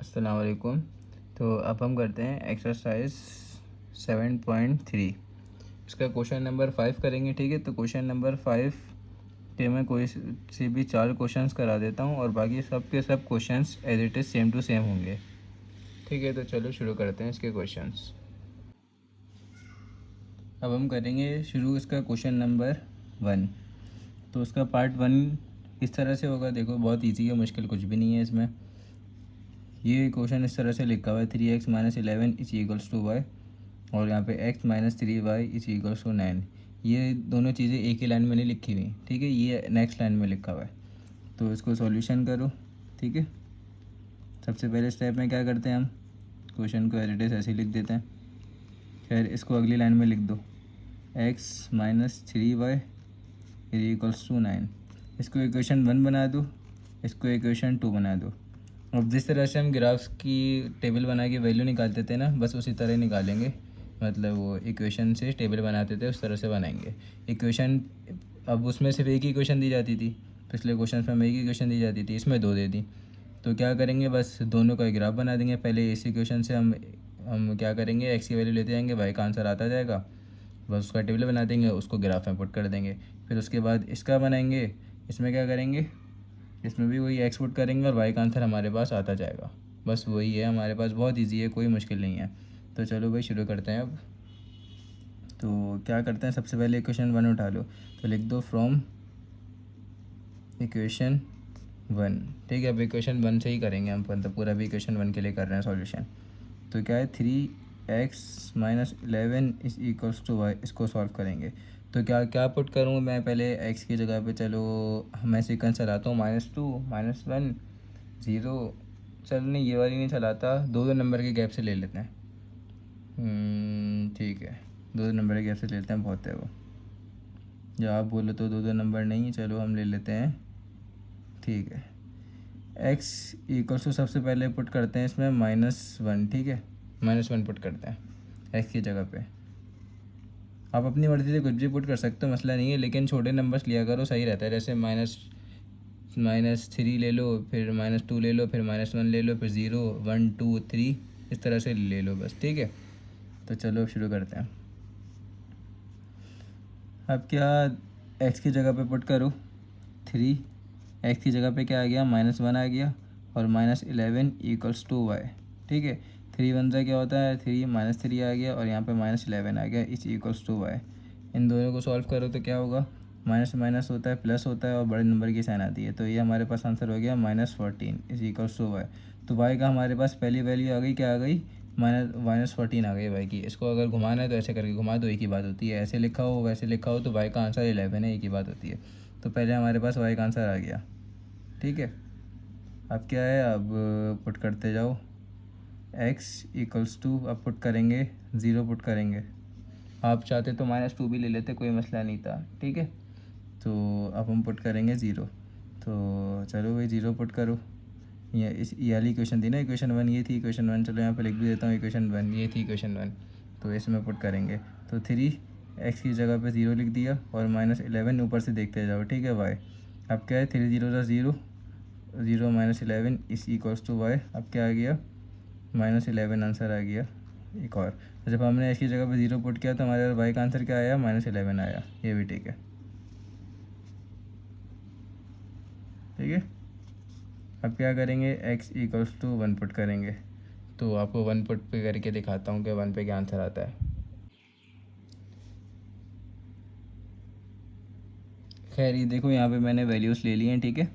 अस्सलाम वालेकुम। तो अब हम करते हैं एक्सरसाइज 7.3। इसका क्वेश्चन नंबर 5 करेंगे। ठीक है, तो क्वेश्चन नंबर 5 के मैं कोई से भी 4 क्वेश्चंस करा देता हूँ और बाकी सब के सब questions as it is same to same होंगे। ठीक है, तो चलो शुरू करते हैं इसके क्वेश्चंस। अब हम करेंगे शुरू इसका क्वेश्चन नंबर 1। तो उसका पार्ट 1 इस तरह से होगा। देखो, बहुत ईजी है, मुश्किल कुछ भी नहीं है इसमें। ये क्वेश्चन इस तरह से लिखा हुआ है 3x - 11 is equals to Y, और यहाँ पे x - 3y is equals to 9। ये दोनों चीज़ें एक ही लाइन में नहीं लिखी हुई। ठीक है, ये नेक्स्ट लाइन में लिखा हुआ है। तो इसको सॉल्यूशन करो। ठीक है, सबसे पहले स्टेप में क्या करते हैं, हम क्वेश्चन को एज इट इज़ ऐसे ही लिख देते हैं। फिर इसको अगली लाइन में लिख दो, x - 3y is equals to 9। इसको इक्वेशन 1 बना दो, इसको इक्वेशन 2 बना दो। अब जिस तरह से हम ग्राफ्स की टेबल बना के वैल्यू निकालते थे ना, बस उसी तरह निकालेंगे। मतलब वो इक्वेशन से टेबल बनाते थे, उस तरह से बनाएंगे इक्वेशन। अब उसमें सिर्फ एक ही इक्वेशन दी जाती थी, पिछले क्वेश्चन में हमें एक ही इक्वेशन दी जाती थी, इसमें 2 दे दी। तो क्या करेंगे, बस दोनों का ग्राफ बना देंगे। पहले इस इक्वेशन से हम क्या करेंगे, एक्स की वैल्यू लेते जाएंगे, वाई का आंसर आता जाएगा, बस उसका टेबल बना देंगे, उसको ग्राफ में पुट कर देंगे। फिर उसके बाद इसका बनाएंगे, इसमें क्या करेंगे, इसमें भी वही एक्स पुट करेंगे और वाई का आंसर हमारे पास आता जाएगा। बस वही है हमारे पास, बहुत इजी है, कोई मुश्किल नहीं है। तो चलो भाई शुरू करते हैं अब। तो क्या करते हैं, सबसे पहले इक्वेशन 1 उठा लो। तो लिख दो फ्रॉम इक्वेशन 1। ठीक है, अब इक्वेशन 1 से ही करेंगे हम, मतलब पूरा भी इक्वेशन 1 के लिए कर रहे हैं सॉल्यूशन। तो क्या है, 3x - 11 is equals to Y, इसको सॉल्व करेंगे। तो क्या क्या पुट करूँ मैं, पहले x की जगह पे, चलो मैं सीक्वेंस चलाता हूँ, -2 -1 0। चल नहीं, ये वाली नहीं चलाता, 2 नंबर के गैप से ले लेते हैं। ठीक है, 2 नंबर के गैप से ले लेते हैं, बहुत है वो। जब आप बोलो तो 2 नंबर नहीं, चलो हम ले लेते हैं। ठीक है, x इक्वल्स टू सबसे पहले पुट करते हैं इसमें -1। ठीक है, -1 पुट करते हैं x की जगह पे। आप अपनी मर्ज़ी से कुछ भी पुट कर सकते हो, मसला नहीं है, लेकिन छोटे नंबर्स लिया करो, सही रहता है। जैसे -3 ले लो, फिर -2 ले लो, फिर -1 ले लो, फिर 0 1 2 3, इस तरह से ले लो बस। ठीक है, तो चलो अब शुरू करते हैं। अब क्या, x की जगह पे पुट करो 3, x की जगह पे क्या आ गया, -1 आ गया, और -11 इक्वल्स टू वाई। ठीक है, 3 1 से क्या होता है, 3 -3 आ गया, और यहाँ पे -11 आ गया, इस इक्वल्स टू वाई। इन दोनों को सॉल्व करो तो क्या होगा, माइनस माइनस होता है, प्लस होता है, और बड़े नंबर की साइन आती है। तो ये हमारे पास आंसर हो गया -14 इज इक्वल्स टू वाई। तो वाई का हमारे पास पहली वैल्यू आ गई, क्या आ गई, -14 आ गई वाई की। इसको अगर घुमाना है तो ऐसे करके घुमा दो, एक ही बात होती है। ऐसे लिखा हो वैसे लिखा हो, तो वाई का आंसर 11 है, एक ही बात होती है। तो पहले हमारे पास वाई का आंसर आ गया। ठीक है, अब क्या है, अब पुट करते जाओ, x इक्वल्स टू, अब पुट करेंगे 0 पुट करेंगे। आप चाहते तो -2 भी ले लेते, कोई मसला नहीं था। ठीक है, तो अब हम पुट करेंगे 0। तो चलो भाई 0 पुट करो। ये वाली इक्वेशन थी ना, इक्वेशन 1 ये थी इक्वेशन 1। चलो यहाँ पे लिख भी देता हूँ, इक्वेशन 1 ये थी इक्वेशन 1। तो इसमें पुट करेंगे, तो 3x की जगह पे 0 लिख दिया, और -11 ऊपर से देखते जाओ। ठीक है वाई, अब क्या है, 3 0 0 0 -11 इस इक्वल्स टू वाई। अब क्या आ गया, -11 आंसर आ गया। एक और, तो जब हमने x की जगह पे 0 पुट किया तो हमारे वाई का आंसर क्या आया, -11 आया। ये भी ठीक है। ठीक है, अब क्या करेंगे, x इक्वल्स टू 1 पुट करेंगे। तो आपको 1 पुट पे करके दिखाता हूँ कि 1 पे क्या आंसर आता है। खैर ये देखो, यहाँ पे मैंने वैल्यूज़ ले ली हैं। ठीक है,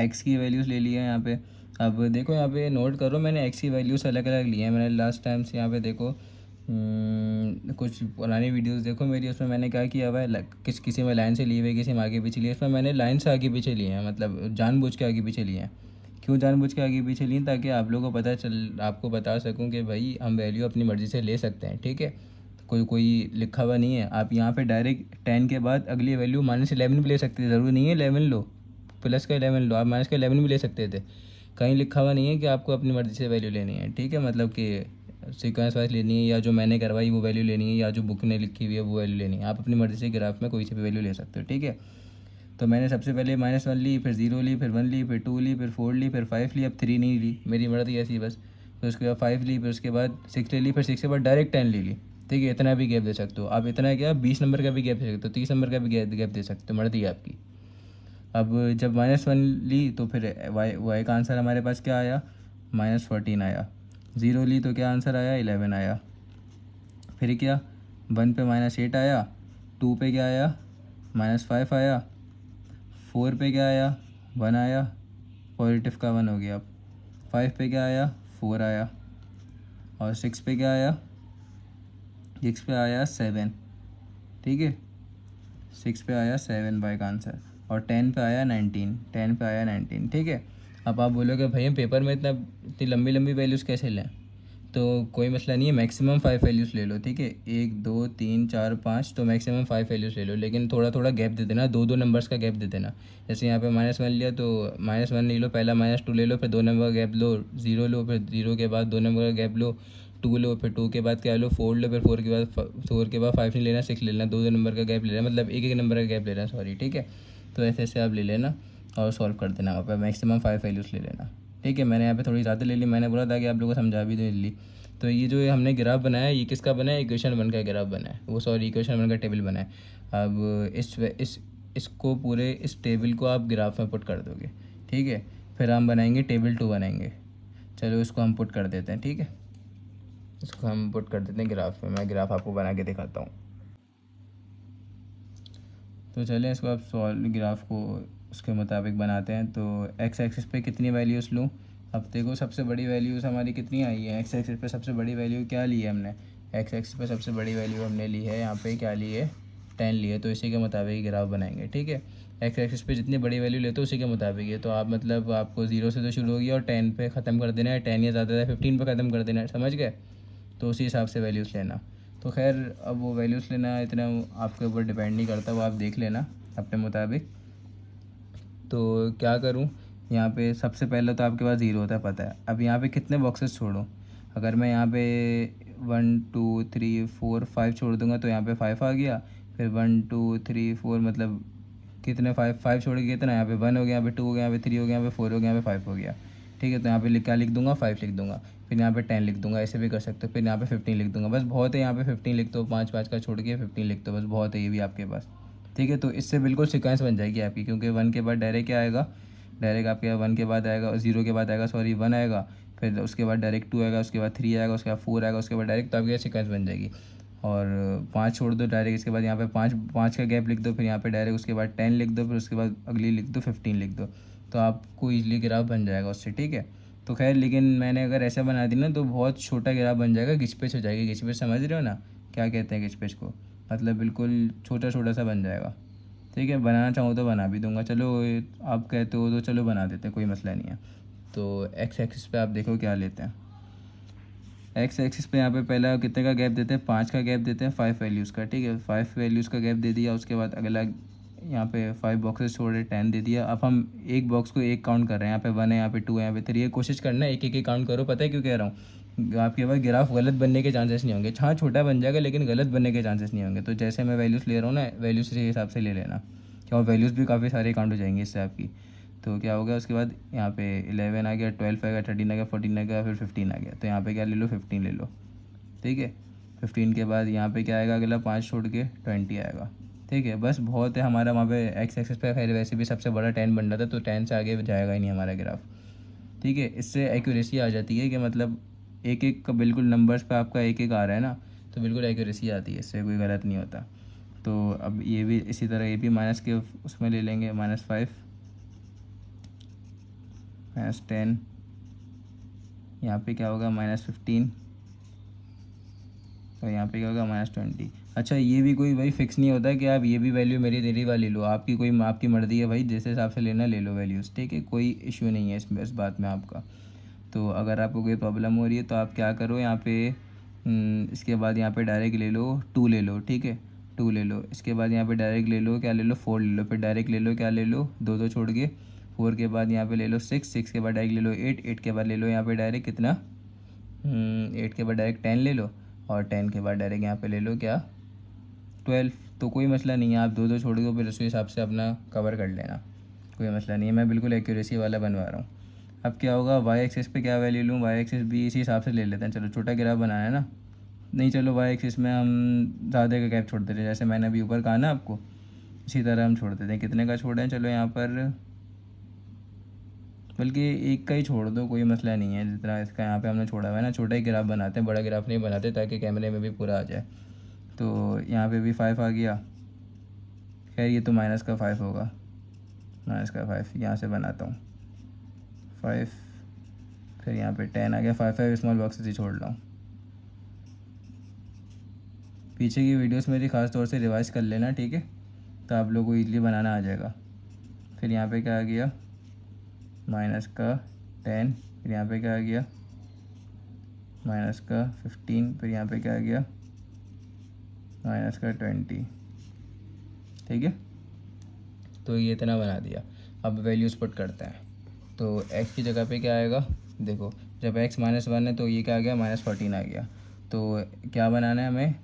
x की वैल्यूज़ ले ली है यहाँ पे। अब देखो यहाँ पे नोट करो, मैंने x की वैल्यूज़ अलग अलग ली हैं। मैंने लास्ट टाइम से यहाँ पे देखो, कुछ पुरानी वीडियोस देखो मेरी, उसमें मैंने क्या किया हुआ है, किसी में लाइन से ली हुई है, किसी में आगे पीछे ली है। इसमें मैंने लाइन से आगे पीछे लिए हैं, मतलब जानबूझ के आगे पीछे लिए हैं। क्यों जानबूझ के आगे पीछे लिए, ताकि आप लोगों को आपको बता सकूं कि भाई हम वैल्यू अपनी मर्ज़ी से ले सकते हैं। ठीक है, कोई कोई लिखा हुआ नहीं है। आप यहाँ पे डायरेक्ट 10 के बाद अगली वैल्यू -11 भी ले सकते थे, ज़रूरी नहीं है 11 लो, प्लस का 11 लो, आप माइनस का 11 भी ले सकते थे। कहीं लिखा हुआ नहीं है कि आपको अपनी मर्ज़ी से वैल्यू लेनी है। ठीक है, मतलब कि सीक्वेंस वाइज लेनी है, या जो मैंने करवाई वो वैल्यू लेनी है, या जो बुक ने लिखी हुई है वो वैल्यू लेनी है। आप अपनी मर्ज़ी से ग्राफ में कोई सी भी वैल्यू ले सकते हो। ठीक है, तो मैंने सबसे पहले -1 ली, फिर 0 ली, फिर 1 ली, फिर 2 ली, फिर 4 ली, फिर 5 ली, अब 3 नहीं ली, मेरी मर्ज़ी ऐसी बस। फिर उसके बाद 5 ली, फिर उसके बाद 6 ले ली, फिर 6 के बाद डायरेक्ट 10 ले ली। ठीक है, इतना भी गैप दे सकते हो आप, इतना क्या 20 नंबर का भी गैप दे सकते हो, 30 नंबर का भी गैप दे सकते हो, मर्ज़ी है आपकी। अब जब -1 ली तो फिर वाई का आंसर हमारे पास क्या आया, -14 आया। 0 ली तो क्या आंसर आया, 11 आया। फिर क्या, 1 पे -8 आया, 2 पे क्या आया, -5 आया, 4 पे क्या आया, 1 आया, पॉजिटिव का 1 हो गया। अब 5 पे क्या आया, 4 आया, और 6 पे क्या आया, 6 पे आया 7। ठीक है, 6 पे आया 7 बाई का आंसर, और 10 पे आया 19, 10 पे आया 19। ठीक है, अब आप बोलोगे भैया पेपर में इतनी लंबी लंबी वैल्यूज़ कैसे लें, तो कोई मसला नहीं है, मैक्सिमम 5 वैल्यूज़ ले लो। ठीक है, 1 2 3 4 5, तो मैक्सिमम 5 वैल्यूज़ ले लो, लेकिन थोड़ा थोड़ा गैप दे देना, 2 नंबर्स का गैप दे देना। जैसे यहाँ पे -1 लिया तो -1 ले लो, पहला -2 ले लो, फिर 2 नंबर का गैप लो, 0 लो, फिर 0 के बाद 2 नंबर का गैप लो, 2 लो, फिर 2 के बाद क्या लो, 4 लो, फिर 4 के बाद 5 नहीं लेना, 6 लेना, 2 नंबर का गैप ले लेना, मतलब एक एक नंबर का गैप लेना, सॉरी। ठीक है, तो ऐसे ऐसे आप ले लेना और सॉल्व कर देना, वहाँ पर मैक्सिमम 5 वैल्यूज़ ले लेना। ठीक है, मैंने यहाँ पे थोड़ी ज़्यादा ले ली, मैंने बोला था कि आप लोगों को समझा भी दे ली। तो ये जो हमने ग्राफ बनाया, ये किसका बना है, इक्वेशन 1 का ग्राफ बना है, वो सॉरी इक्वेशन 1 का टेबल बना है। अब इसको पूरे इस टेबल को आप ग्राफ में पुट कर दोगे। ठीक है, फिर हम बनाएंगे टेबल 2 बनाएंगे। चलो इसको हम पुट कर देते हैं। ठीक है, इसको हम पुट कर देते हैं ग्राफ में, मैं ग्राफ आपको बना के दिखाता हूँ। तो चलें इसको आप सॉल्व ग्राफ को उसके मुताबिक बनाते हैं। तो एक्स एक्सिस पे कितनी वैल्यूज़ लूँ, अब देखो सबसे बड़ी वैल्यूज़ हमारी कितनी आई है, एक्स एक्सिस पे सबसे बड़ी वैल्यू क्या ली है हमने, एक्स एक्सिस पे सबसे बड़ी वैल्यू हमने ली है, यहाँ पे क्या ली है, 10 ली है, तो इसी के मुताबिक ग्राफ बनाएंगे। ठीक है, एक्स एक्सिस पे जितनी बड़ी वैल्यू लेते हो उसी के मुताबिक है, तो आप मतलब आपको 0 से तो शुरू होगी और 10 पे ख़त्म कर देना है, 10 या ज़्यादा है 15 पे ख़त्म कर देना है, समझ गए, तो उसी हिसाब से वैल्यूज़ लेना। तो खैर अब वो वैल्यूज़ लेना इतना आपके ऊपर डिपेंड नहीं करता, वो आप देख लेना अपने मुताबिक। तो क्या करूँ, यहाँ पे सबसे पहले तो आपके पास 0 होता है पता है। अब यहाँ पे कितने बॉक्सेस छोड़ूँ, अगर मैं यहाँ पे 1 2 3 4 5 छोड़ दूँगा तो यहाँ पे 5 आ गया, फिर 1 2 3 4 मतलब कितने 5 छोड़ के कितना, यहाँ पे 1 हो गया, यहाँ पे 2 हो गया, यहाँ पे 3 हो गया, यहाँ पे 4 हो गया, यहाँ पे 5 हो गया। ठीक है, तो यहाँ पे क्या लिख दूँगा, 5 लिख दूँगा, फिर यहाँ पे 10 लिख दूँगा, ऐसे भी कर सकते हो, फिर यहाँ पे 15 लिख दूँगा, बस बहुत है, यहाँ पे 15 लिख दो, 5 5 का छोड़ के 15 लिख दो, बस बहुत है ये भी आपके पास। ठीक है, तो इससे बिल्कुल सीक्वेंस बन जाएगी आपकी, क्योंकि 1 के बाद डायरेक्ट क्या आएगा, डायरेक्ट आपके 1 के बाद आएगा, 0 के बाद आएगा, सॉरी 1 आएगा, फिर उसके बाद डायरेक्ट 2 आएगा, उसके बाद 3 आएगा, उसके बाद 4 आएगा, उसके बाद डायरेक्ट, तो आपकी सीक्वेंस बन जाएगी। और 5 छोड़ दो डायरेक्ट, इसके बाद यहाँ पे 5 का गैप लिख दो, फिर यहाँ पे डायरेक्ट उसके बाद 10 लिख दो, फिर उसके बाद अगली लिख दो 15 लिख दो, तो आपको ईजिली ग्राफ बन जाएगा उससे। ठीक है, तो खैर लेकिन मैंने अगर ऐसा बना दी ना तो बहुत छोटा ग्राफ बन जाएगा, घिचपिच हो जाएगी, घिचपिच समझ रहे हो ना, क्या कहते हैं घिचपिच को, मतलब बिल्कुल छोटा छोटा सा बन जाएगा। ठीक है, बनाना चाहूँ तो बना भी दूंगा, चलो आप कहते हो तो चलो बना देते हैं, कोई मसला नहीं है। तो एक्स एक्सिस पे आप देखो क्या लेते हैं, एक्स एक्सिस पे यहाँ पे पहला कितने का गैप देते हैं, 5 का गैप देते हैं, 5 वैल्यूज़ का। ठीक है, 5 वैल्यूज़ का गैप दे दिया, उसके बाद अगला यहाँ पे 5 बॉक्सेस छोड़े, 10 दे दिया। अब हम एक बॉक्स को एक काउंट कर रहे हैं, यहाँ पे 1 है, यहाँ पे 2 है, यहाँ पे 3 है, कोशिश करना है एक एक काउंट करो, पता है क्यों कह रहा हूँ, आपके पास ग्राफ गलत बनने के चांसेस नहीं होंगे, हाँ छोटा बन जाएगा लेकिन गलत बनने के चांसेस नहीं होंगे। तो जैसे मैं वैल्यूज़ ले रहा हूँ ना, वैल्यूज़ के हिसाब से ले लेना, और वैल्यूज़ भी काफ़ी सारे काउंट हो जाएंगे इससे आपकी। तो क्या हो गया, उसके बाद यहाँ पे 11 आ गया, 12 आ गया, 13 आ गया, 14 आ गया, फिर 15 आ गया, तो यहाँ पे क्या ले लो, 15 ले लो। ठीक है, 15 के बाद यहाँ पे क्या आएगा, अगला 5 छोड़ के 20 आएगा। ठीक है, बस बहुत है हमारा, वहाँ पे एक्स एक्सिस पे खैर वैसे भी सबसे बड़ा 10 बन रहा था, तो 10 से आगे जाएगा ही नहीं हमारा ग्राफ। ठीक है, इससे एक्यूरेसी आ जाती है कि मतलब एक एक का बिल्कुल नंबर्स पे आपका एक एक आ रहा है ना, तो बिल्कुल एक्यूरेसी आती है, इससे कोई गलत नहीं होता। तो अब ये भी इसी तरह, ये भी माइनस के उसमें ले लेंगे, -5 -10, यहाँ पे क्या होगा, -15, और यहाँ पे क्या होगा, -20। अच्छा, ये भी कोई भाई फिक्स नहीं होता कि आप ये भी वैल्यू मेरी तेरी वाली लो, आपकी मर्ज़ी है भाई, जैसे हिसाब से लेना ले लो वैल्यूज़। ठीक है, कोई इशू नहीं है इस बात में आपका। तो अगर आपको कोई प्रॉब्लम हो रही है तो आप क्या करो, यहाँ पे इसके बाद यहाँ पे डायरेक्ट ले लो 2 ले लो। ठीक है, 2 ले लो, इसके बाद यहाँ पे डायरेक्ट ले लो क्या ले लो, 4 ले लो, फिर डायरेक्ट ले लो क्या ले लो, 2 छोड़ के 4 के बाद यहाँ पे ले लो 6 के बाद डायरेक्ट ले लो 8 के बाद ले लो यहाँ पे डायरेक्ट कितना, 8 के बाद डायरेक्ट 10 ले लो, और 10 के बाद डायरेक्ट यहाँ पे ले लो क्या, 12। तो कोई मसला नहीं है, आप दो दो छोड़ दो, फिर उसके हिसाब से अपना कवर कर लेना, कोई मसला नहीं है। मैं बिल्कुल एक्यूरेसी वाला बनवा रहा हूँ। अब क्या होगा, वाई एक्सिस पे क्या वैल्यू लूँ, वाई एक्सिस भी इसी हिसाब से ले लेते हैं। चलो छोटा ग्राफ बनाना है ना, नहीं चलो वाई एक्सिस में हम ज़्यादा का गैप छोड़ देते हैं, जैसे मैंने अभी ऊपर कहा ना आपको, इसी तरह हम छोड़ देते हैं। कितने का छोड़ें, चलो यहाँ पर बल्कि एक का ही छोड़ दो, कोई मसला नहीं है। जितना इसका यहाँ पे हमने छोड़ा हुआ है ना, छोटा ही ग्राफ बनाते हैं, बड़ा ग्राफ नहीं बनाते, ताकि कैमरे में भी पूरा आ जाए। तो यहाँ पे भी 5 आ गया। खैर ये तो माइनस का 5 होगा, माइनस का 5 यहाँ से बनाता हूँ 5, फिर यहाँ पे 10 आ गया। 5 स्मॉल बॉक्सेस ही छोड़ रहा हूँ। पीछे की वीडियोस मेरी ख़ास तौर से रिवाइज कर लेना, ठीक है, तो आप लोगों को ईज़िली बनाना आ जाएगा। फिर यहाँ पे क्या आ गया, माइनस का 10, फिर यहाँ पे क्या आ गया, माइनस का 15, फिर यहाँ पे क्या आ गया, माइनस का 20, ठीक है। तो ये इतना बना दिया। अब वैल्यूज़ पुट करते हैं। तो x की जगह पे क्या आएगा, देखो जब x -1 है तो ये क्या आ गया, -14 आ गया। तो क्या बनाना है हमें,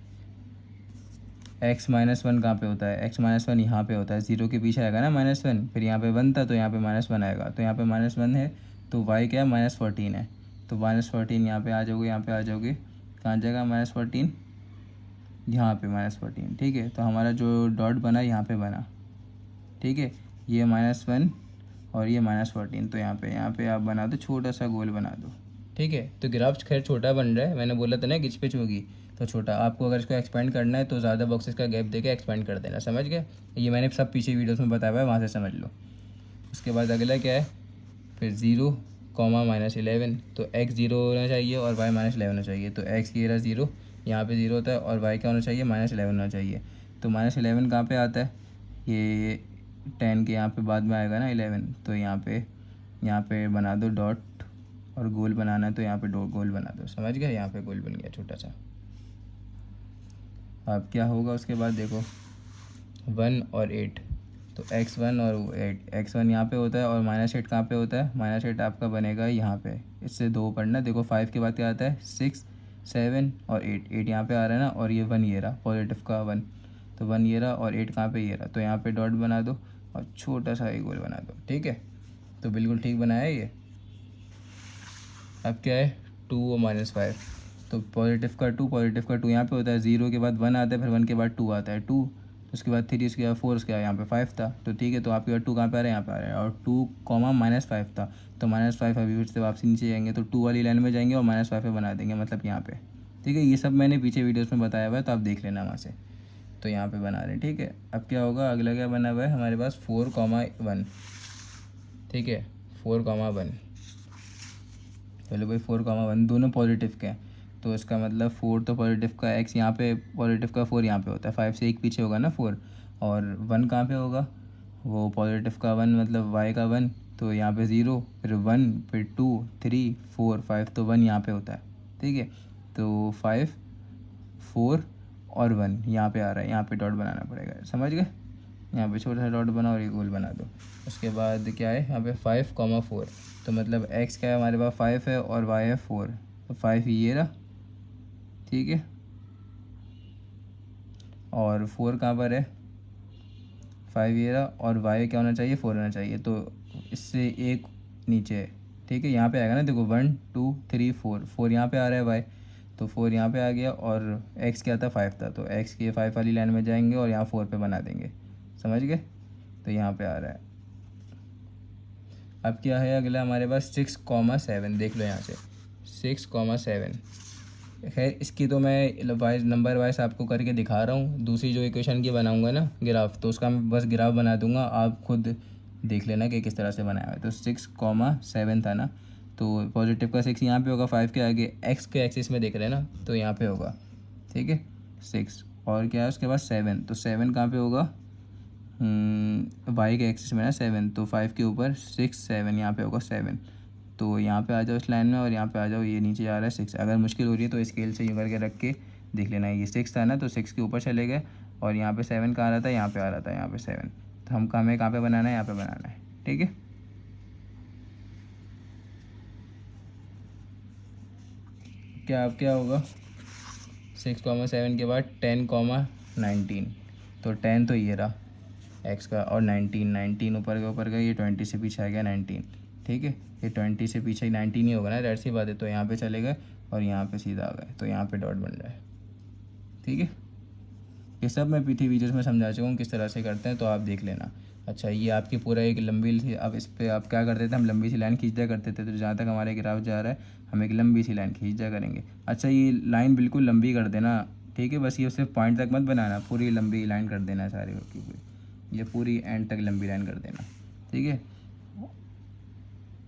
x -1 कहाँ पे होता है, x -1 यहाँ पे होता है, 0 के पीछे आएगा ना -1, फिर यहाँ पे 1 था तो यहाँ पे -1 आएगा, तो यहाँ पे -1 है, तो y क्या है, -14 है। तो -14 यहाँ पे आ जाओगे, यहाँ पे आ जाओगे, कहाँ जाएगा -14, यहाँ पे -14, ठीक है। तो हमारा जो डॉट बना यहाँ पे बना, ठीक है, ये -1 और ये -14, तो यहाँ पे आप बना दो, छोटा सा गोल बना दो, ठीक है। तो ग्राफ खैर छोटा बन रहा है, मैंने बोला था ना गिच पिच होगी, तो छोटा। आपको अगर इसको एक्सपेंड करना है तो ज़्यादा बॉक्सेस का गैप देके एक्सपेंड कर देना, समझ गए। ये मैंने सब पीछे वीडियोस में बताया हुआ है, वहाँ से समझ लो। उसके बाद अगला क्या है, फिर 0, -11, तो x 0 होना चाहिए और y -11 होना चाहिए। तो x ये रहा 0, यहाँ पे 0 होता है, और y क्या होना चाहिए, -11 होना चाहिए। तो -11 कहाँ पे आता है, ये 10 के यहाँ पे बाद में आएगा ना 11, तो यहाँ पे बना दो डॉट, और गोल बनाना है तो यहाँ पे गोल बना दो, समझ गए। यहाँ पे गोल बन गया छोटा सा। अब क्या होगा उसके बाद, देखो 1 और 8, तो x1 और 8, x1 यहाँ पे होता है, और -8 कहाँ पे होता है, -8 आपका बनेगा यहाँ पे, इससे 2 पढ़ना। देखो 5 के बाद क्या आता है, 6, 7 और 8 यहाँ पे आ रहा है ना, और ये 1 ये रहा, पॉजिटिव का 1, तो 1 ये रहा, और 8 कहाँ पे ये रहा, तो यहाँ पे डॉट बना दो और छोटा सा एक गोल बना दो, ठीक है। तो बिल्कुल ठीक बनाया ये। अब क्या है, 2 और -5, तो पॉजिटिव का 2 यहाँ पे होता है, 0 के बाद 1 आता है, फिर 1 के बाद 2 आता है, 2, उसके बाद 3, उसके बाद 4, उसके बाद यहाँ पे 5 था, तो ठीक है। तो आपके बाद 2 कहाँ पे आ रहा है, यहाँ पे आ रहा है, और 2, -5 था, तो -5 अभी फिर से वापसी नीचे जाएंगे, तो 2 वाली लाइन में जाएंगे और -5 पे बना देंगे, मतलब यहाँ पे, ठीक है। ये सब मैंने पीछे वीडियोज़ में बताया हुआ है, तो आप देख लेना वहाँ से। तो यहाँ पे बना रहे हैं, ठीक है। अब क्या होगा, अगला क्या बना हुआ है हमारे पास, 4, 1, ठीक है, 4, 1, चलो भाई 4, 1 दोनों पॉजिटिव के हैं, तो इसका मतलब 4 तो पॉजिटिव का, x यहाँ पे पॉजिटिव का, 4 यहाँ पे होता है, 5 से एक पीछे होगा ना 4, और 1 कहाँ पे होगा, वो पॉजिटिव का 1 मतलब y का 1, तो यहाँ पे 0, फिर 1, फिर 2, 3, 4, 5, तो 1 यहाँ पे होता है, ठीक है। तो 5, 4 और 1 यहाँ पे आ रहा है, यहाँ पे डॉट बनाना पड़ेगा, समझ गए। यहाँ पे छोटा सा डॉट बना और एक गोल बना दो। उसके बाद क्या है, यहाँ पे 5, 4, तो मतलब x क्या है हमारे पास, 5 है, और y है 4, तो 5 ये रहा, ठीक है, और 4 कहाँ पर है, 5 ये रहा, और y क्या होना चाहिए, 4 होना चाहिए, तो इससे एक नीचे है, ठीक है। यहाँ पे आएगा ना, देखो 1, 2, 3, 4, 4 यहाँ पे आ रहा है y, तो 4 यहाँ पे आ गया, और x क्या था, 5 था, तो x की 5 वाली लाइन में जाएंगे और यहाँ 4 पे बना देंगे, समझ गए। तो यहाँ पे आ रहा है। अब क्या है अगला हमारे पास, 6, 7, देख लो यहाँ से 6, 7। खैर इसकी तो मैं वाइज नंबर वाइज आपको करके दिखा रहा हूँ, दूसरी जो इक्वेशन की बनाऊँगा ना ग्राफ, तो उसका मैं बस ग्राफ बना दूँगा, आप खुद देख लेना कि किस तरह से बनाया हुआ है। तो 6, 7 था ना, तो पॉजिटिव का 6 यहाँ पे होगा, 5 के आगे x के एक्सिस में देख रहे हैं ना, तो यहाँ पे होगा, ठीक है 6, और क्या है उसके बाद 7, तो 7 कहाँ पे होगा, वाई के एक्सिस में ना 7, तो 5 के ऊपर 6, 7 यहाँ पे होगा 7, तो यहाँ पे आ जाओ इस लाइन में, और यहाँ पे आ जाओ, ये नीचे आ रहा है 6। अगर मुश्किल हो रही है तो स्केल से यूँ करके रख के देख लेना। ये 6 था ना, तो 6 के ऊपर चले गए, और यहाँ पे 7 कहाँ आ रहा था, यहाँ पे आ रहा था, यहाँ पे 7, तो हमें कहाँ पे बनाना है, यहाँ पे बनाना है, ठीक है। क्या अब क्या होगा, 6, 7 के बाद 10, 19, तो 10 तो ये रहा एक्स का, और 19 ऊपर का ये 20 से पीछे आ गया 19, ठीक है। ये 20 से पीछे 19 ही होगा ना, दैट सी बात है। तो यहाँ पे चले गए और यहाँ पे सीधा आ गए, तो यहाँ पे डॉट बन रहा है, ठीक है। ये सब मैं पीछे वीडियोज़ में समझा चुका हूँ किस तरह से करते हैं, तो आप देख लेना। अच्छा, ये आपकी पूरा एक लंबी सी, अब इस पर आप क्या करते थे, हम लंबी सी लाइन खींच दिया करते थे। तो जहाँ तक हमारे ग्राफ जा रहा है हम एक लंबी सी लाइन खींच दिया करेंगे। अच्छा, ये लाइन बिल्कुल लंबी कर देना, ठीक है। बस ये सिर्फ पॉइंट तक मत बनाना, पूरी लंबी लाइन कर देना सारी की पूरी, ये पूरी एंड तक लंबी लाइन कर देना, ठीक है।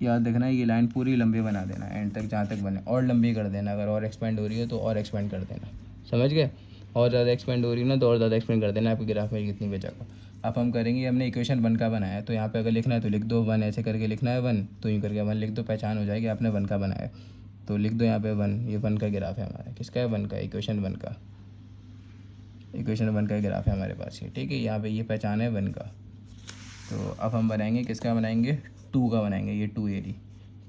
याद रखना, ये लाइन पूरी लंबी बना देना एंड तक, जहाँ तक बने, और लंबी कर देना। अगर और एक्सपेंड हो रही है तो और एक्सपेंड कर देना, समझ गए। और ज़्यादा एक्सपेंड हो रही है ना तो और ज़्यादा एक्सपेंड कर देना आपके ग्राफ में कितनी बचा को। अब हम करेंगे, हमने इक्वेशन 1 का बनाया है, तो यहाँ पे अगर लिखना है तो लिख दो 1, ऐसे करके लिखना है 1, तो यूँ करके 1 लिख दो, पहचान हो जाएगी आपने 1 का बनाया है। तो लिख दो यहाँ पे 1, ये 1 का ग्राफ है हमारा। किसका है? 1 का, इक्वेशन 1 का। इक्वेशन 1 का ग्राफ है हमारे पास ये, ठीक है। यहाँ पे ये पहचान है 1 का। तो अब हम बनाएंगे, किसका बनाएंगे? 2 का बनाएंगे, ये 2 एडी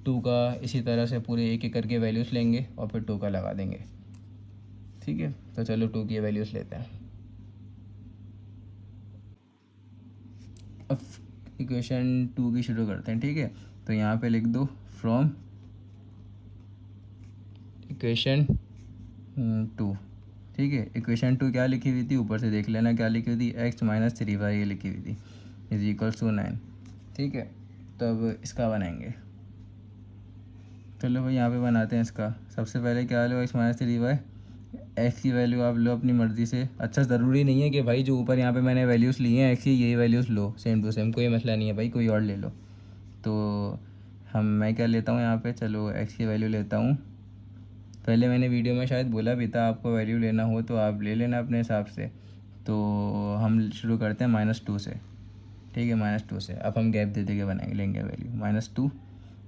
2 का। इसी तरह से पूरे एक एक करके वैल्यूज़ लेंगे और फिर 2 का लगा देंगे, ठीक है। तो चलो 2 की वैल्यूज़ लेते हैं। अब इक्वेशन 2 की शुरू करते हैं, ठीक है। तो यहाँ पे लिख दो फ्रॉम इक्वेशन 2, ठीक है। इक्वेशन 2 क्या लिखी हुई थी, ऊपर से देख लेना क्या लिखी हुई थी, x - 3y ये लिखी हुई थी, इज इक्वल्स टू 9, ठीक है। तो अब इसका बनाएंगे, चलो भाई यहाँ पे बनाते हैं इसका। सबसे पहले क्या लो, x - 3y, एक्स की वैल्यू आप लो अपनी मर्ज़ी से। अच्छा, ज़रूरी नहीं है कि भाई जो ऊपर यहाँ पे मैंने वैल्यूज़ ली हैं एक्स की, यही वैल्यूज़ लो सेम टू सेम, कोई मसला नहीं है भाई, कोई और ले लो। तो मैं क्या लेता हूँ यहाँ पे, चलो एक्स की वैल्यू लेता हूँ। पहले मैंने वीडियो में शायद बोला भी था, आपको वैल्यू लेना हो तो आप ले लेना अपने हिसाब से। तो हम शुरू करते हैं -2 से, ठीक है। -2 से अब हम गैप दे दे के बनाएंगे, लेंगे वैल्यू -2।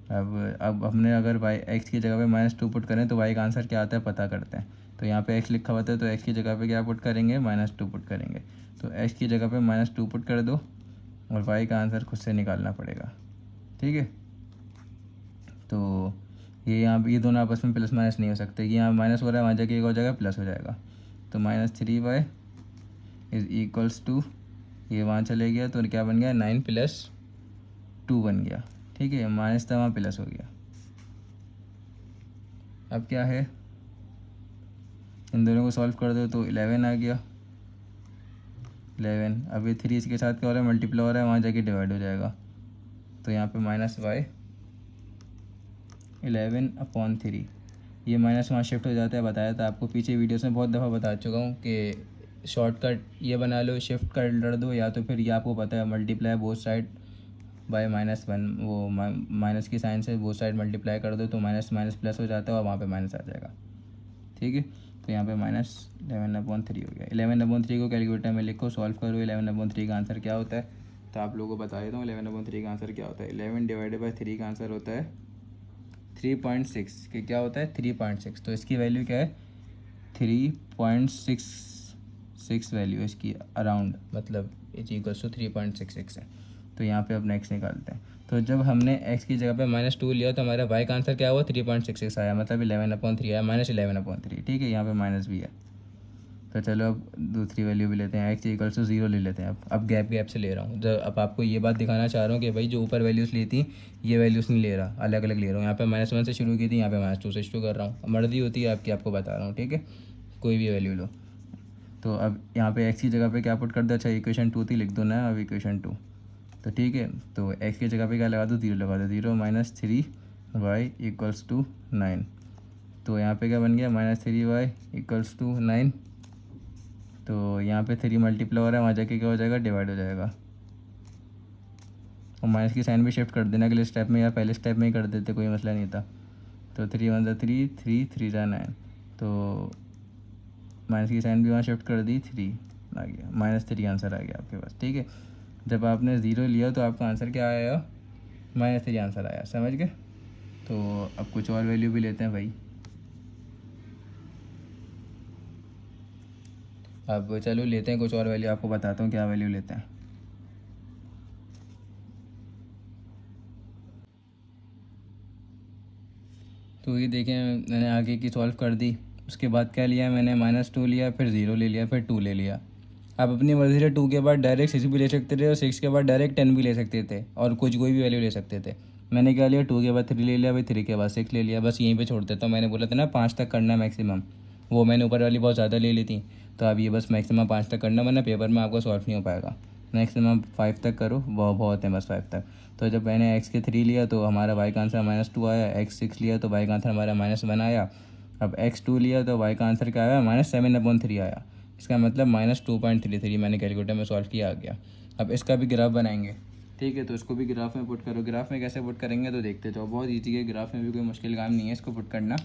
अब हमने अगर वाई एक्स की जगह पे -2 पुट करें तो वाई का आंसर क्या आता है पता करते हैं। तो यहाँ पे एक्स लिखा हुआ था, तो एक्स की जगह पे क्या पुट करेंगे, -2 पुट करेंगे। तो एक्स की जगह पे -2 पुट कर दो और वाई का आंसर खुद से निकालना पड़ेगा, ठीक है। तो ये यहाँ ये दोनों आपस में प्लस माइनस नहीं हो सकते, ये यहाँ माइनस हो रहा है, वहाँ जाके एक हो जाएगा प्लस हो जाएगा। तो -3y इज़ इक्वल्स टू, ये वहाँ चले गया तो क्या बन गया, 9 + 2 बन गया, ठीक है। माइनस था वहाँ प्लस हो गया। अब क्या है, इन दोनों को सॉल्व कर दो तो 11 आ गया, 11। अब ये 3 इसके साथ क्या हो रहा है, मल्टीप्लाई हो रहा है, वहाँ जाके डिवाइड हो जाएगा। तो यहाँ पे -y 11/3, ये माइनस वहाँ शिफ्ट हो जाता है। बताया था आपको पीछे वीडियोस में बहुत दफ़ा बता चुका हूँ कि शॉर्टकट ये बना लो, शिफ्ट कर दो, या तो फिर ये आपको पता है मल्टीप्लाई बोथ साइड बाय -1, वो माइनस की साइन से बोथ साइड मल्टीप्लाई कर दो तो माइनस माइनस प्लस हो जाता है और वहाँ पे माइनस आ जाएगा, ठीक है। तो यहाँ पे -11/3 हो गया। 11/3 को कैलकुलेटर में लिखो, सॉल्व करो। 11/3 का आंसर क्या होता है, तो आप लोगों को बता देता हूँ 11/3 का आंसर क्या होता है। 11 डिवाइडेड बाई 3 का आंसर होता है 3.6, कि क्या होता है 3.6। तो इसकी वैल्यू क्या है, 3.66 वैल्यू इसकी अराउंड, मतलब इज इक्वल्स टू 3.66 है। तो यहाँ पे अब नेक्स्ट निकालते हैं। तो जब हमने x की जगह पे -2 लिया तो हमारा y का आंसर क्या हुआ, 3.66 आया, मतलब 11/3 आया, -11/3, ठीक है। यहाँ पे माइनस भी है। तो चलो अब दूसरी वैल्यू भी लेते हैं, x इक्वल्स टू 0 ले लेते हैं। अब गैप से ले रहा हूँ, जब अब आपको ये बात दिखाना चाह रहा हूँ कि भाई जो ऊपर वैल्यूज़ ली थी ये वैल्यूज़ नहीं ले रहा, अलग अलग ले रहा हूँ। यहाँ पे -1 से शुरू की थी, यहाँ पे -2 से शुरू कर रहा हूँ, मर्जी होती है आपकी, आपको बता रहा हूँ, ठीक है। कोई भी वैल्यू लो। तो अब यहाँ पे x की जगह पे क्या पुट कर दो, अच्छा इक्वेशन 2 थी, लिख दो ना अब इक्वेशन 2। तो ठीक है, तो x की जगह पे क्या लगा दो, 0 लगा दो, 0 - 3y इक्वल्स टू 9। तो यहाँ पे क्या बन गया, -3y इक्वल्स टू 9। तो यहाँ पे 3 मल्टीप्लाई हो रहा है, वहाँ जाके क्या हो जाएगा, डिवाइड हो जाएगा। और माइनस की साइन भी शिफ्ट कर देना अगले स्टेप में, या पहले स्टेप में ही कर देते, कोई मसला नहीं था। तो 3 × 1 = 3, 3 3 × 9। तो माइनस की साइन भी वहाँ शिफ्ट कर दी, 3 आ गया, -3 आंसर आ गया आपके पास, ठीक है। जब आपने 0 लिया तो आपका आंसर क्या आया, -3 आंसर आया, समझ गए। तो अब कुछ और वैल्यू भी लेते हैं भाई। अब चलो लेते हैं कुछ और वैल्यू, आपको बताता हूँ क्या वैल्यू लेते हैं। तो ये देखें, मैंने आगे की सॉल्व कर दी। उसके बाद क्या लिया मैंने, -2 लिया, फिर 0 ले लिया, फिर 2 ले लिया। आप अपनी मर्ज़ी से 2 के बाद डायरेक्ट 6 भी ले सकते थे और 6 के बाद डायरेक्ट 10 भी ले सकते थे और कुछ कोई भी वैल्यू ले सकते थे। मैंने क्या लिया, 2 के बाद 3 ले लिया, भाई 3 के बाद 6 ले लिया, बस यहीं पे छोड़ देता हूँ। मैंने बोला था ना 5 तक करना है मैक्सिमम, वो मैंने ऊपर वाली बहुत ज़्यादा ले ली थी, तो अब ये बस मैक्सिमम 5 तक करना, वरना पेपर में आपको सॉल्व नहीं हो पाएगा। मैक्सिमम 5 तक करो, बहुत है बस 5 तक। तो जब मैंने एक्स के 3 लिया तो हमारा वाई का आंसर -2 आया, एक्स 6 लिया तो वाई का आंसर हमारा -1 आया। अब एक्स 2 लिया तो वाई का आंसर क्या आया, -7/3 आया। इसका मतलब -2.33 मैंने कैलकुलेटर में सॉल्व किया, आ गया। अब इसका भी ग्राफ बनाएंगे, ठीक है। तो इसको भी ग्राफ में पुट करो। ग्राफ में कैसे पुट करेंगे तो देखते जाओ, बहुत ईजी है, ग्राफ में भी कोई मुश्किल काम नहीं है इसको पुट करना।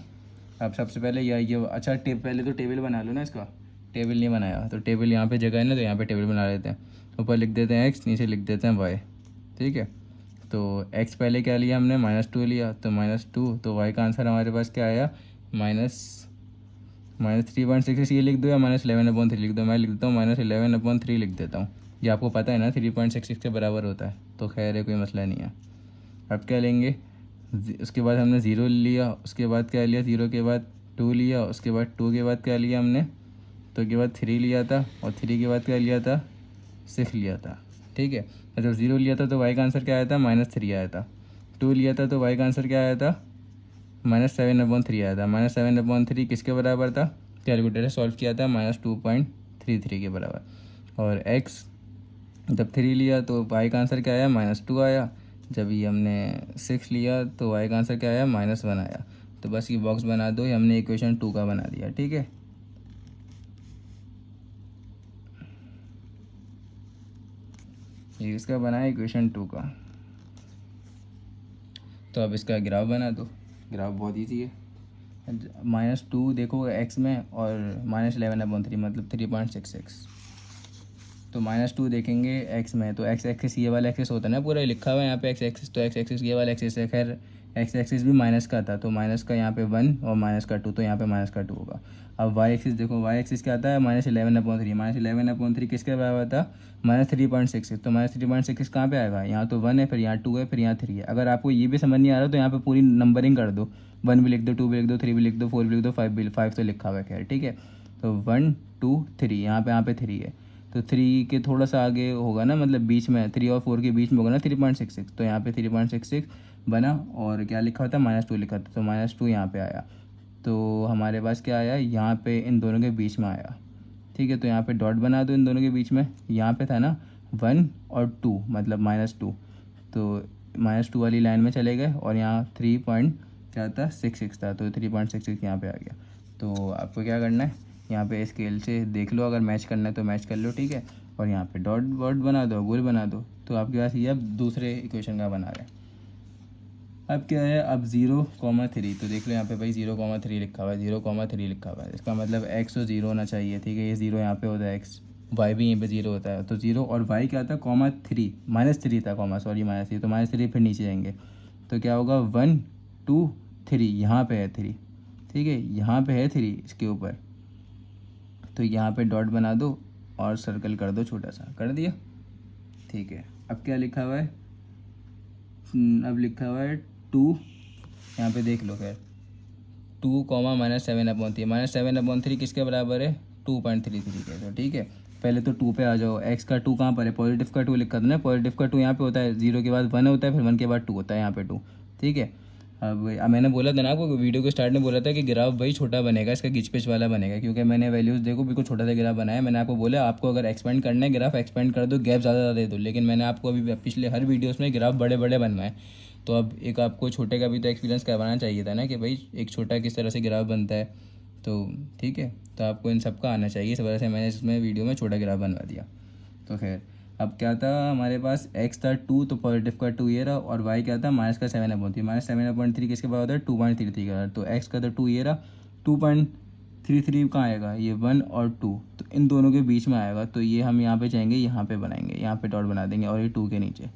अब सबसे पहले ये अच्छा पहले तो टेबल बना लो ना इसका। टेबल नहीं बनाया तो टेबल यहाँ पे जगह है ना, तो यहाँ पे टेबल बना लेते हैं। ऊपर लिख देते हैं एक्स, नीचे लिख देते हैं वाई, ठीक है। तो एक्स पहले क्या लिया हमने, -2 लिया, तो -2, तो वाई का आंसर हमारे पास क्या आया, -3.66 ये लिख दो या -11/3 लिख दो। मैं लिख देता हूँ -11/3 लिख देता हूँ। ये आपको पता है ना 3.66 के बराबर होता है, तो खैर है, कोई मसला नहीं है। अब क्या लेंगे, उसके बाद हमने 0 लिया, उसके बाद क्या लिया, 0 के बाद 2 लिया, उसके बाद 2 के बाद क्या लिया हमने, 2 के बाद 3 लिया था, और 3 के बाद क्या लिया था, 6 लिया था, ठीक है। जब 0 लिया था तो वाई का आंसर क्या आया था, -3 आया था। 2 लिया था तो वाई का आंसर क्या आया था, -7/3 आया था। -7/3 किसके बराबर था, कैलकुलेटर से सॉल्व किया था, -2.33 के बराबर। और एक्स जब 3 लिया तो वाई का आंसर क्या आया, -2 आया। जब ये हमने 6 लिया तो वाई का आंसर क्या आया, -1 आया। तो बस ये बॉक्स बना दो, ये हमने इक्वेशन 2 का बना दिया, ठीक है। ये इसका बना है इक्वेशन 2 का। तो अब इसका ग्राफ बना दो। ग्राफ बहुत ईजी है, -2 देखो एक्स में और -11/3 मतलब 3.66। तो -2 देखेंगे एक्स में, तो एक्स एक्सिस ये वाला एक्सिस होता है ना, पूरा लिखा हुआ है यहाँ पे एक्स एक्सिस, तो एक्स एक्सिस ये वाला एक्सिस है। खैर एक्स एक्सिस भी माइनस का था, तो माइनस का यहाँ पे 1 और -2, तो यहाँ पे -2 होगा। अब वाई एक्सिस देखो, वाई एक्सिस क्या आता है, -11/3। -11/3 किसके बराबर था, -3.66। तो -3.66 कहाँ पे आएगा, यहाँ तो 1 है, फिर यहाँ 2 है, फिर यहाँ 3 है। अगर आपको ये भी समझ नहीं आ रहा तो यहाँ पे पूरी नंबरिंग कर दो, 1 भी लिख दो, 2 भी लिख दो, 3 भी लिख दो, 4 भी लिख दो, 5 तो लिखा हुआ है, खैर ठीक है। तो 1 2 3 यहाँ पे 3 है, तो 3 के थोड़ा सा आगे होगा ना, मतलब बीच में 3 और 4 के बीच में होगा ना 3.66, तो यहाँ पे 3.66 बना। और क्या लिखा था, -2 लिखा था, तो -2 यहाँ पे आया। तो हमारे पास क्या आया, यहाँ पे इन दोनों के बीच में आया, ठीक है। तो यहाँ पे डॉट बना दो इन दोनों के बीच में। यहाँ पे था ना 1 और 2 मतलब -2, तो -2 वाली लाइन में चले गए, और यहाँ 3.66 था, तो 3.66 यहाँ पे आ गया। तो आपको क्या करना है, यहाँ पे स्केल से देख लो, अगर मैच करना है तो मैच कर लो, ठीक है। और यहाँ पे डॉट वॉट बना दो, गोल बना दो, तो आपके पास ये अब दूसरे इक्वेशन का बना रहे हैं। अब क्या है, अब 0,3, तो देख लो यहाँ पे भाई 0,3 लिखा हुआ है, 0,3 लिखा हुआ है। इसका मतलब एक्स तो 0 होना चाहिए, ठीक है। ये 0 यहाँ पे होता है, एक्स वाई भी यहीं पे 0 होता है, तो 0 और वाई क्या था, -3 -3 था, -3, तो -3 फिर नीचे जाएंगे, तो क्या होगा 1 2 3, यहाँ पे है 3, ठीक है, यहाँ पे है 3 इसके ऊपर। तो यहाँ पे डॉट बना दो और सर्कल कर दो, छोटा सा कर दिया, ठीक है। अब क्या लिखा हुआ है, अब लिखा हुआ है 2, यहाँ पे देख लो, खैर 2, -7/3, -7/3 किसके बराबर है, 2.33 के, तो ठीक है। पहले तो 2 पे आ जाओ, एक्स का 2 कहाँ पर है, पॉजिटिव का 2 लिखा था ना, पॉजिटिव का 2 यहाँ पे होता है, 0 के बाद 1 होता है, फिर 1 के बाद 2 होता है, यहाँ पे 2, ठीक है। अब मैंने बोला था ना आपको, वीडियो के स्टार्ट में बोला था कि ग्राफ भाई छोटा बनेगा, इसका गिच पिच वाला बनेगा, क्योंकि मैंने वैल्यूज़ देखो बिल्कुल छोटा सा ग्राफ बनाया है। मैंने आपको बोला आपको अगर एक्सपेंड करना है ग्राफ, एक्सपेंड कर दो, गैप ज़्यादा दे दो, लेकिन मैंने आपको अभी पिछले हर वीडियोज़ में ग्राफ बड़े बड़े बनवाए। तो अब एक आपको छोटे का भी तो एक्सपीरियंस करवाना चाहिए था ना, कि भाई एक छोटा किस तरह से ग्राफ बनता है, तो ठीक है। तो आपको इन सब का आना चाहिए, इस वजह से मैंने इसमें वीडियो में छोटा ग्राफ बनवा दिया। तो खैर अब क्या था, हमारे पास एक्स था 2, तो पॉजिटिव का 2 ये रहा, और वाई क्या था, -7/3। -7/3 किसके बाद होता है, 2.33 का, तो एक्स का तो 2 ये रहा, 2.33 कहाँ आएगा, ये 1 और 2, तो इन दोनों के बीच में आएगा। तो ये हम यहाँ पे जाएंगे, यहाँ पे बनाएंगे, यहाँ पे डॉट बना देंगे, और ये 2 के नीचे,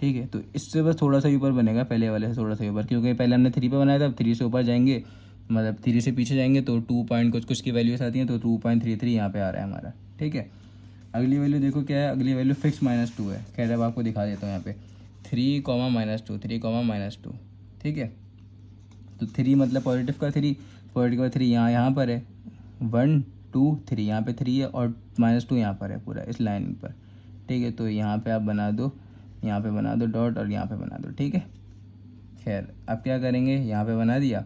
ठीक है। तो इससे बस थोड़ा सा ऊपर बनेगा, पहले वाले से थोड़ा सा ऊपर, क्योंकि पहले हमने 3 पे बनाया था, अब 3 से ऊपर जाएंगे, मतलब 3 से पीछे जाएंगे तो 2 पॉइंट कुछ कुछ की वैल्यूज आती हैं, तो 2.33 यहाँ पे आ रहा है हमारा, ठीक है। अगली वैल्यू देखो क्या है, अगली वैल्यू फिक्स -2 है। खैर अब आपको दिखा देता हूँ यहाँ पे 3, -2, 3, -2, ठीक है। तो 3 मतलब पॉजिटिव का 3, पॉजिटिव का 3 यहाँ पर है, 1 2 3, यहाँ पे 3 है और -2 यहाँ पर है पूरा इस लाइन पर, ठीक है। तो यहाँ पे आप बना दो, यहाँ पे बना दो डॉट और यहाँ पे बना दो, ठीक है। खैर अब क्या करेंगे, यहाँ पे बना दिया।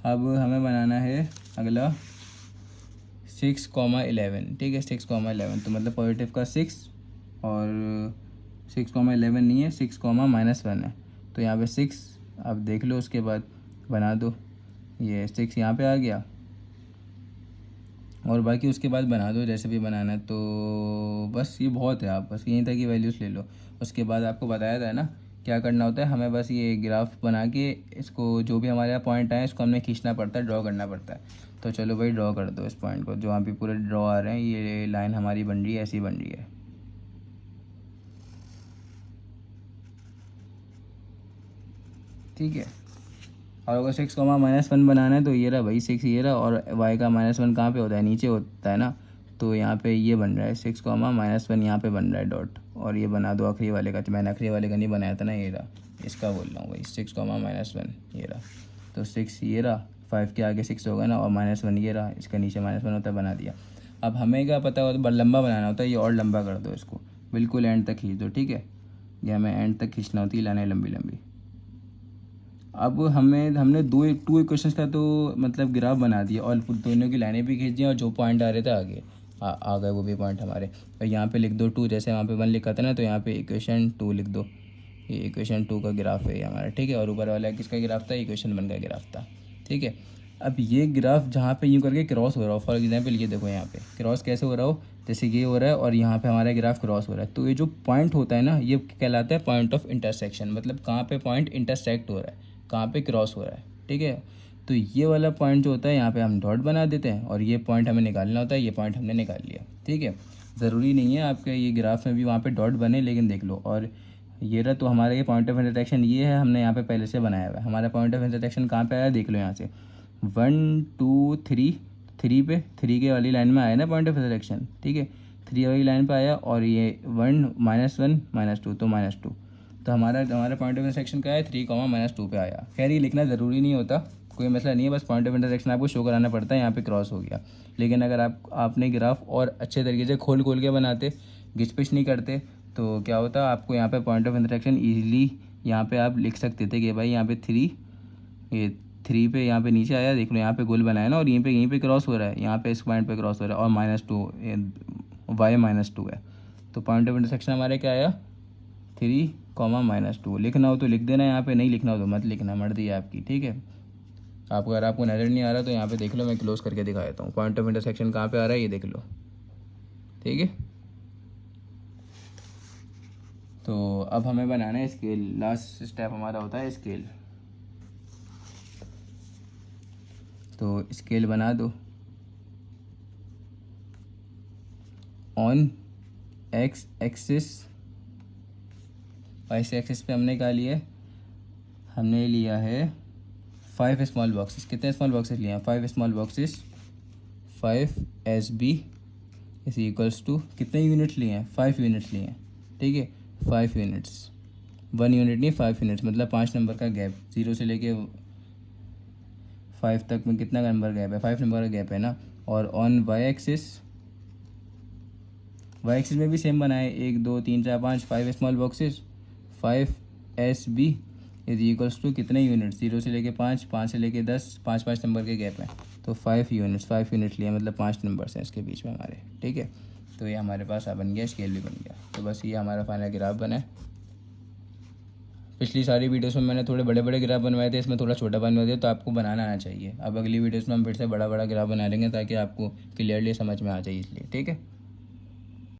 अब हमें बनाना है अगला 6,11, ठीक है। 6,11 तो मतलब पॉजिटिव का 6 और 6,11 नहीं है, 6,-1 है। तो यहाँ पे 6 अब देख लो, उसके बाद बना दो, ये 6 यहाँ पे आ गया और बाकी उसके बाद बना दो जैसे भी बनाना है। तो बस ये बहुत है, आप बस यहीं तक की वैल्यूज़ ले लो। उसके बाद आपको बताया था ना क्या करना होता है, हमें बस ये ग्राफ बना के इसको जो भी हमारे यहाँ पॉइंट आए इसको हमने खींचना पड़ता है, ड्रॉ करना पड़ता है। तो चलो भाई ड्रॉ कर दो इस पॉइंट को, जो यहाँ पे पूरे ड्रॉ आ रहे हैं, ये लाइन हमारी बन रही है, ऐसी बन रही है, ठीक है। और अगर 6,-1 बनाना है तो ये रहा भाई 6 ये रहा, और y का -1 कहाँ पे होता है, नीचे होता है ना। तो यहाँ पे ये बन रहा है 6,-1 यहाँ पे बन रहा है डॉट, और ये बना दो आखिरी वाले का। तो मैंने आखिरी वाले का नहीं बनाया था ना, ये रहा, इसका बोल रहा हूँ भाई 6,-1 ये रहा। तो 6 ये रहा, 5 के आगे 6 होगा ना, और -1 ये रहा, इसका नीचे -1 होता है, बना दिया। अब हमें क्या पता होता है, लंबा बनाना होता है, ये और लंबा कर दो इसको, बिल्कुल एंड तक खींच दो, ठीक है। ये हमें एंड तक खींचना होती है, लाने लंबी लंबी। अब हमने टू इक्वेशंस का तो मतलब ग्राफ बना दिया और दोनों की लाइनें भी खींच दी और जो पॉइंट आ रहे थे आगे आ गए वो भी पॉइंट हमारे। और यहाँ पे लिख दो 2, जैसे वहाँ पे 1 लिखा था ना, तो यहाँ पे इक्वेशन 2 लिख दो। ये इक्वेशन 2 का ग्राफ है ये हमारा, ठीक है। और ऊपर वाला किसका ग्राफ था, इक्वेशन 1 का ग्राफ था, ठीक है। अब ये ग्राफ जहाँ पे यूँ करके क्रॉस हो रहा हो, फॉर एग्जाम्पल ये देखो यहाँ पे क्रॉस कैसे हो रहा हो, जैसे ये हो रहा है और यहाँ पे हमारा ग्राफ क्रॉस हो रहा है। तो ये जो पॉइंट होता है ना, ये कहलाता है पॉइंट ऑफ इंटरसेक्शन, मतलब कहाँ पे पॉइंट इंटरसेक्ट हो रहा है, कहाँ पे क्रॉस हो रहा है, ठीक है। तो ये वाला पॉइंट जो होता है यहाँ पे हम डॉट बना देते हैं और ये पॉइंट हमें निकालना होता है, ये पॉइंट हमने निकाल लिया, ठीक है। ज़रूरी नहीं है आपके ये ग्राफ में भी वहाँ पे डॉट बने, लेकिन देख लो। और ये रहा, तो हमारा ये पॉइंट ऑफ इंटरसेक्शन ये है, हमने यहाँ पे पहले से बनाया हुआ है। हमारा पॉइंट ऑफ इंटरसेक्शन कहाँ पे आया, देख लो यहाँ से 1 2 3, 3 पे 3 के वाली लाइन में आया ना पॉइंट ऑफ इंटरसेक्शन, ठीक है। 3 वाली लाइन पे आया और ये 1 -1 -2, तो -2। तो हमारा पॉइंट ऑफ इंटरसेक्शन का है 3, -2 पे आया। खैर ये लिखना ज़रूरी नहीं होता, कोई मसला नहीं है, बस पॉइंट ऑफ इंटरसेक्शन आपको शो कराना पड़ता है, यहाँ पे क्रॉस हो गया। लेकिन अगर आपने ग्राफ और अच्छे तरीके से खोल के बनाते, घिच पिच नहीं करते, तो क्या होता, आपको यहाँ पे पॉइंट ऑफ इंटरसेक्शन ईजिली यहाँ पे आप लिख सकते थे कि भाई यहाँ पे 3 पे यहाँ पे नीचे आया, देख लो यहाँ पे गोल बनाया ना, और यहीं पे क्रॉस हो रहा है, यहाँ पे इस पॉइंट पे क्रॉस हो रहा है, और -2 y -2 है। तो पॉइंट ऑफ इंटरसेक्शन हमारे क्या आया, 3, -2। लिखना हो तो लिख देना, यहाँ पे नहीं लिखना हो तो मत लिखना, मर्जी है आपकी, ठीक है। अगर आपको नज़र नहीं आ रहा तो यहाँ पे देख लो, मैं क्लोज करके दिखा देता हूँ। पॉइंट ऑफ इंटरसेक्शन कहाँ पे आ रहा है ये देख लो, ठीक है। तो अब हमें बनाना है स्केल, लास्ट स्टेप हमारा होता है स्केल। तो स्केल बना दो। On X axis, Y axis पे हमने क्या लिया है, हमने लिया है 5 स्मॉल बॉक्सेस। कितने स्मॉल बॉक्सेस लिए हैं, 5 small boxes. 5 SB is equals to कितने यूनिट्स लिए हैं, 5 यूनिट्स लिए हैं, ठीक है। 5 यूनिट्स, 1 यूनिट नहीं 5 यूनिट्स, मतलब 5 नंबर का गैप, 0 से लेके 5 तक में कितना नंबर गैप है, 5 नंबर का गैप है ना। और ऑन वाई एक्सिस में भी सेम बनाए, 1 2 3 4 5 5 small boxes. 5 SB is equals to कितने यूनिट, 0 से लेके 5, 5 से लेके 10, 5 नंबर के गैप हैं। तो 5 यूनिट्स लिए, मतलब 5 नंबर्स हैं इसके बीच में हमारे, ठीक है। तो ये हमारे पास बन गया, स्केल भी बन गया। तो बस ये हमारा फाइनल ग्राफ बना है। पिछली सारी वीडियोस में मैंने थोड़े बड़े बड़े ग्राफ बनवाए थे, इसमें थोड़ा छोटा बनवा दिया, तो आपको बनाना आना चाहिए। अब अगली वीडियोस में हम फिर से बड़ा ग्राफ बना लेंगे ताकि आपको क्लियरली समझ में आ जाए, इसलिए, ठीक है।